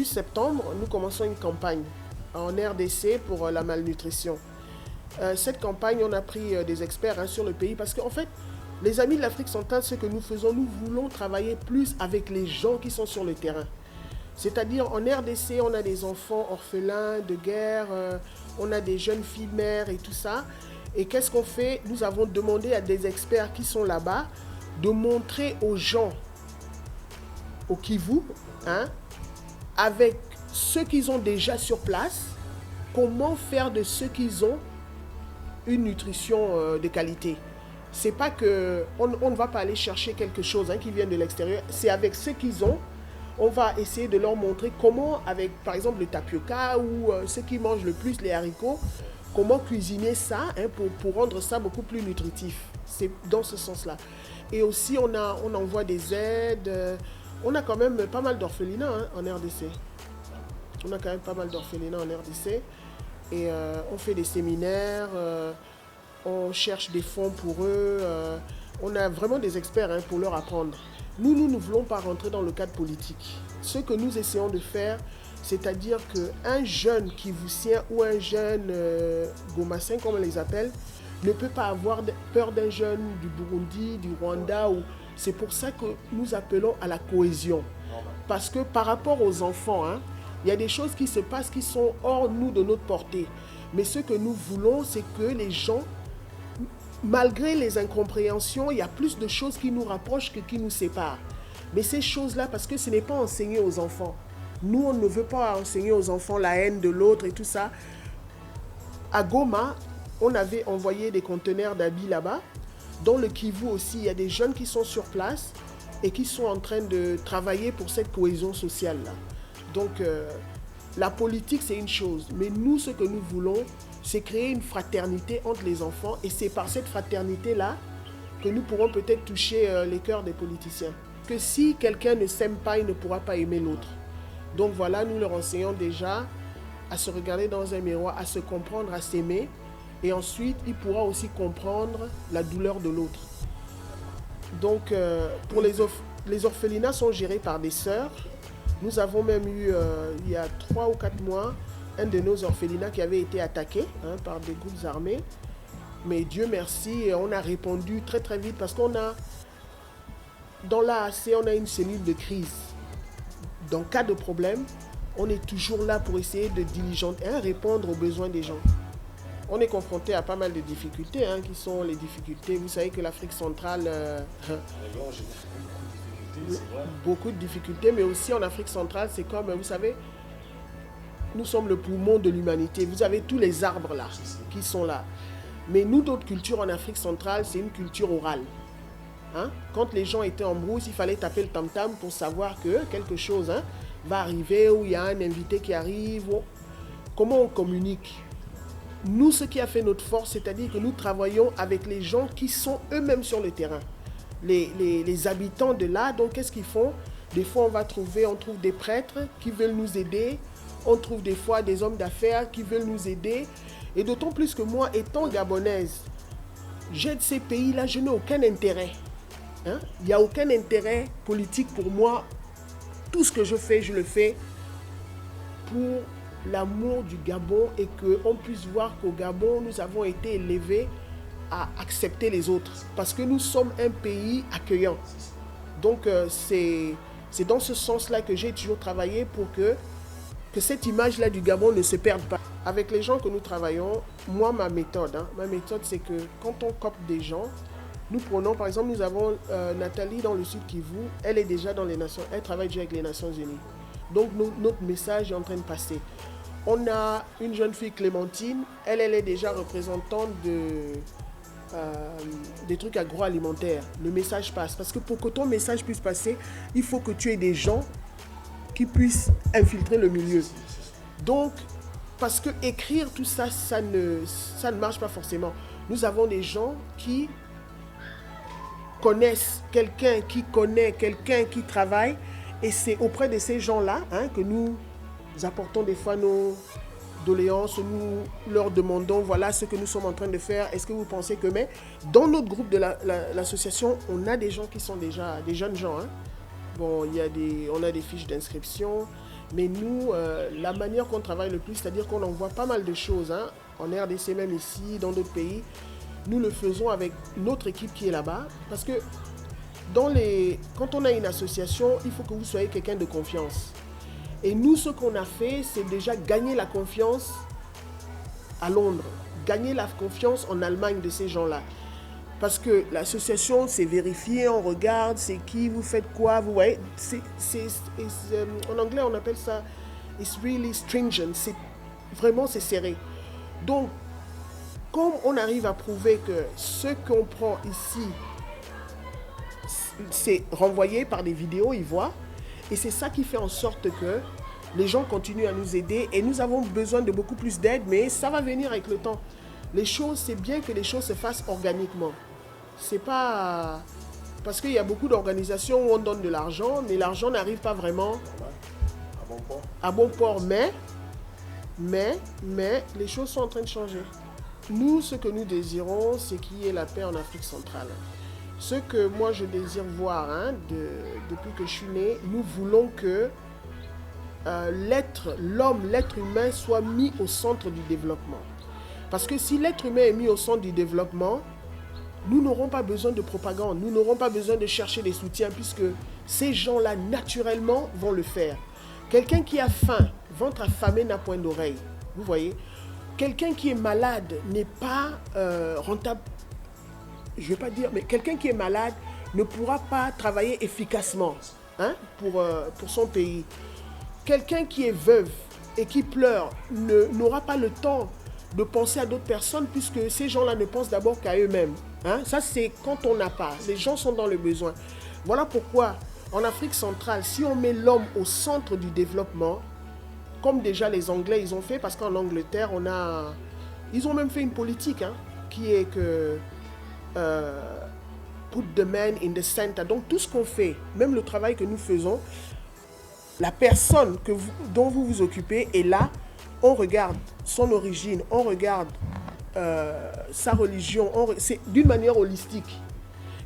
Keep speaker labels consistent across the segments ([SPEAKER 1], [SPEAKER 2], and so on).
[SPEAKER 1] septembre, nous commençons une campagne en RDC pour la malnutrition. Cette campagne, on a pris des experts sur le pays parce qu'en fait, les Amis de l'Afrique centrale, ce que nous faisons, nous voulons travailler plus avec les gens qui sont sur le terrain. C'est-à-dire en RDC, on a des enfants orphelins de guerre, on a des jeunes filles mères et tout ça. Et qu'est-ce qu'on fait? Nous avons demandé à des experts qui sont là-bas de montrer aux gens au Kivu, avec ceux qu'ils ont déjà sur place, comment faire de ceux qu'ils ont une nutrition de qualité. C'est pas que on ne va pas aller chercher quelque chose qui vient de l'extérieur, c'est avec ce qu'ils ont, on va essayer de leur montrer comment, avec par exemple le tapioca ou ceux qui mangent le plus, les haricots, comment cuisiner ça pour rendre ça beaucoup plus nutritif. C'est dans ce sens-là. Et aussi on envoie des aides, on a quand même pas mal d'orphelinats en RDC. On a quand même pas mal d'orphelinats en RDC. Et on fait des séminaires, on cherche des fonds pour eux. On a vraiment des experts pour leur apprendre. Nous ne voulons pas rentrer dans le cadre politique. Ce que nous essayons de faire, c'est-à-dire qu'un jeune Kivusien ou un jeune Gomassin, comme on les appelle, ne peut pas avoir peur d'un jeune du Burundi, du Rwanda. C'est pour ça que nous appelons à la cohésion. Parce que par rapport aux enfants, il y a des choses qui se passent qui sont hors nous de notre portée. Mais ce que nous voulons, c'est que les gens, malgré les incompréhensions, il y a plus de choses qui nous rapprochent que qui nous séparent. Mais ces choses-là, parce que ce n'est pas enseigné aux enfants. Nous, on ne veut pas enseigner aux enfants la haine de l'autre et tout ça. À Goma, on avait envoyé des conteneurs d'habits là-bas. Dans le Kivu aussi, il y a des jeunes qui sont sur place et qui sont en train de travailler pour cette cohésion sociale-là. Donc, la politique, c'est une chose. Mais nous, ce que nous voulons, c'est créer une fraternité entre les enfants. Et c'est par cette fraternité-là que nous pourrons peut-être toucher les cœurs des politiciens. Que si quelqu'un ne s'aime pas, il ne pourra pas aimer l'autre. Donc voilà, nous leur enseignons déjà à se regarder dans un miroir, à se comprendre, à s'aimer. Et ensuite, il pourra aussi comprendre la douleur de l'autre. Donc, pour les orphelinats sont gérés par des sœurs. Nous avons même eu, il y a 3 ou 4 mois, un de nos orphelinats qui avait été attaqué par des groupes armés. Mais Dieu merci, on a répondu très très vite parce qu'on a, dans l'AAC, on a une cellule de crise. Dans cas de problème, on est toujours là pour essayer de diligenter, répondre aux besoins des gens. On est confronté à pas mal de difficultés, qui sont les difficultés. Vous savez que l'Afrique centrale... beaucoup de difficultés, mais aussi en Afrique centrale, c'est comme, vous savez, nous sommes le poumon de l'humanité. Vous avez tous les arbres là, qui sont là. Mais nous, d'autres cultures en Afrique centrale, c'est une culture orale. Quand les gens étaient en brousse, il fallait taper le tam-tam pour savoir que quelque chose va arriver, ou il y a un invité qui arrive. Comment on communique? Nous, ce qui a fait notre force, c'est-à-dire que nous travaillons avec les gens qui sont eux-mêmes sur le terrain. Les habitants de là, donc qu'est-ce qu'ils font? Des fois, on trouve des prêtres qui veulent nous aider. On trouve des fois des hommes d'affaires qui veulent nous aider. Et d'autant plus que moi, étant gabonaise, j'aide ces pays-là, je n'ai aucun intérêt. Il n'y a aucun intérêt politique pour moi. Tout ce que je le fais pour l'amour du Gabon et qu'on puisse voir qu'au Gabon, nous avons été élevés à accepter les autres. Parce que nous sommes un pays accueillant. Donc, c'est dans ce sens-là que j'ai toujours travaillé pour que cette image-là du Gabon ne se perde pas. Avec les gens que nous travaillons, moi, ma méthode, c'est que quand on copte des gens, nous prenons, par exemple, nous avons Nathalie dans le Sud Kivu, elle est déjà dans les Nations, elle travaille déjà avec les Nations Unies. Donc, notre message est en train de passer. On a une jeune fille, Clémentine, elle est déjà représentante des trucs agroalimentaires. Le message passe. Parce que pour que ton message puisse passer, il faut que tu aies des gens qui puissent infiltrer le milieu. Donc, parce que écrire tout ça, ça ne marche pas forcément. Nous avons des gens qui connaissent quelqu'un qui connaît quelqu'un qui travaille, et c'est auprès de ces gens-là que nous apportons des fois nos doléances, nous leur demandons voilà ce que nous sommes en train de faire, est-ce que vous pensez que... Mais dans notre groupe de l'association, on a des gens qui sont déjà des jeunes gens. Bon, on a des fiches d'inscription, Mais nous, la manière qu'on travaille le plus, c'est-à-dire qu'on envoie pas mal de choses, hein, en RDC, même ici, dans d'autres pays, nous le faisons avec notre équipe qui est là-bas. Parce que quand on a une association, il faut que vous soyez quelqu'un de confiance. Et nous, ce qu'on a fait, c'est déjà gagner la confiance à Londres, gagner la confiance en Allemagne de ces gens-là. Parce que l'association, c'est vérifié, on regarde, c'est qui, vous faites quoi, vous voyez. En anglais, on appelle ça « it's really stringent », c'est serré. Donc, comme on arrive à prouver que ce qu'on prend ici, c'est renvoyé par des vidéos, ils voient, et c'est ça qui fait en sorte que les gens continuent à nous aider, et nous avons besoin de beaucoup plus d'aide, mais ça va venir avec le temps. Les choses, c'est bien que les choses se fassent organiquement. C'est pas... Parce qu'il y a beaucoup d'organisations où on donne de l'argent, mais l'argent n'arrive pas vraiment à bon port. Mais les choses sont en train de changer. Nous, ce que nous désirons, c'est qu'il y ait la paix en Afrique centrale. Ce que moi je désire voir, depuis que je suis né, nous voulons que l'être humain soit mis au centre du développement. Parce que si l'être humain est mis au centre du développement, nous n'aurons pas besoin de propagande, nous n'aurons pas besoin de chercher des soutiens, puisque ces gens-là, naturellement, vont le faire. Quelqu'un qui a faim, ventre affamé n'a point d'oreille. Vous voyez ? Quelqu'un qui est malade n'est pas rentable. Je ne vais pas dire, mais quelqu'un qui est malade ne pourra pas travailler efficacement pour son pays. Quelqu'un qui est veuve et qui pleure n'aura pas le temps de penser à d'autres personnes, puisque ces gens-là ne pensent d'abord qu'à eux-mêmes. Ça, c'est quand on n'a pas. Les gens sont dans le besoin. Voilà pourquoi, en Afrique centrale, si on met l'homme au centre du développement, comme déjà les Anglais, ils ont fait, parce qu'en Angleterre, ils ont même fait une politique qui est que put the man in the center. Donc tout ce qu'on fait, même le travail que nous faisons, la personne dont vous vous occupez est là, on regarde son origine, on regarde sa religion, c'est d'une manière holistique.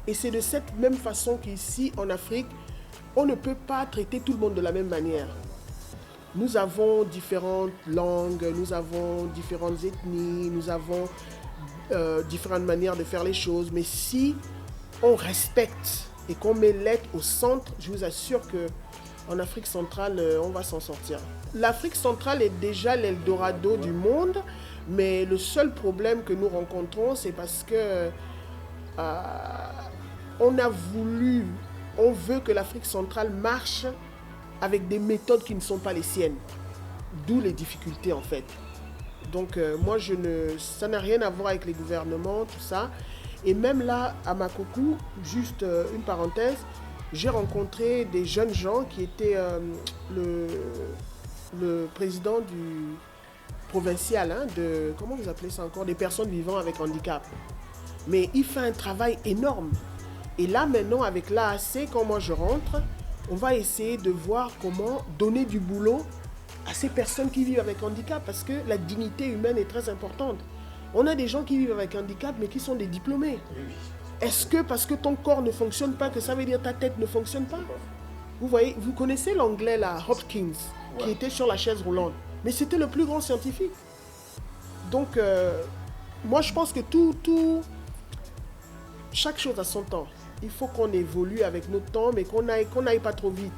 [SPEAKER 1] Et c'est de cette même façon qu'ici, en Afrique, on ne peut pas traiter tout le monde de la même manière. Nous avons différentes langues, nous avons différentes ethnies, nous avons différentes manières de faire les choses. Mais si on respecte et qu'on met l'être au centre, je vous assure qu'en Afrique centrale, on va s'en sortir. L'Afrique centrale est déjà l'Eldorado du monde, mais le seul problème que nous rencontrons, c'est parce que on veut que l'Afrique centrale marche avec des méthodes qui ne sont pas les siennes. D'où les difficultés en fait. Donc ça n'a rien à voir avec les gouvernements, tout ça. Et même là, à Makoko, juste une parenthèse, j'ai rencontré des jeunes gens qui étaient le président du provincial, comment vous appelez ça encore, des personnes vivant avec handicap. Mais il fait un travail énorme. Et là maintenant, avec l'AAC, quand moi je rentre, on va essayer de voir comment donner du boulot à ces personnes qui vivent avec handicap, parce que la dignité humaine est très importante. On a des gens qui vivent avec handicap, mais qui sont des diplômés. Est-ce que parce que ton corps ne fonctionne pas, que ça veut dire que ta tête ne fonctionne pas? Vous voyez, vous connaissez l'anglais là, Hopkins, qui était sur la chaise roulante. Mais c'était le plus grand scientifique. Donc, moi je pense que chaque chose a son temps. Il faut qu'on évolue avec notre temps, mais qu'on n'aille pas trop vite.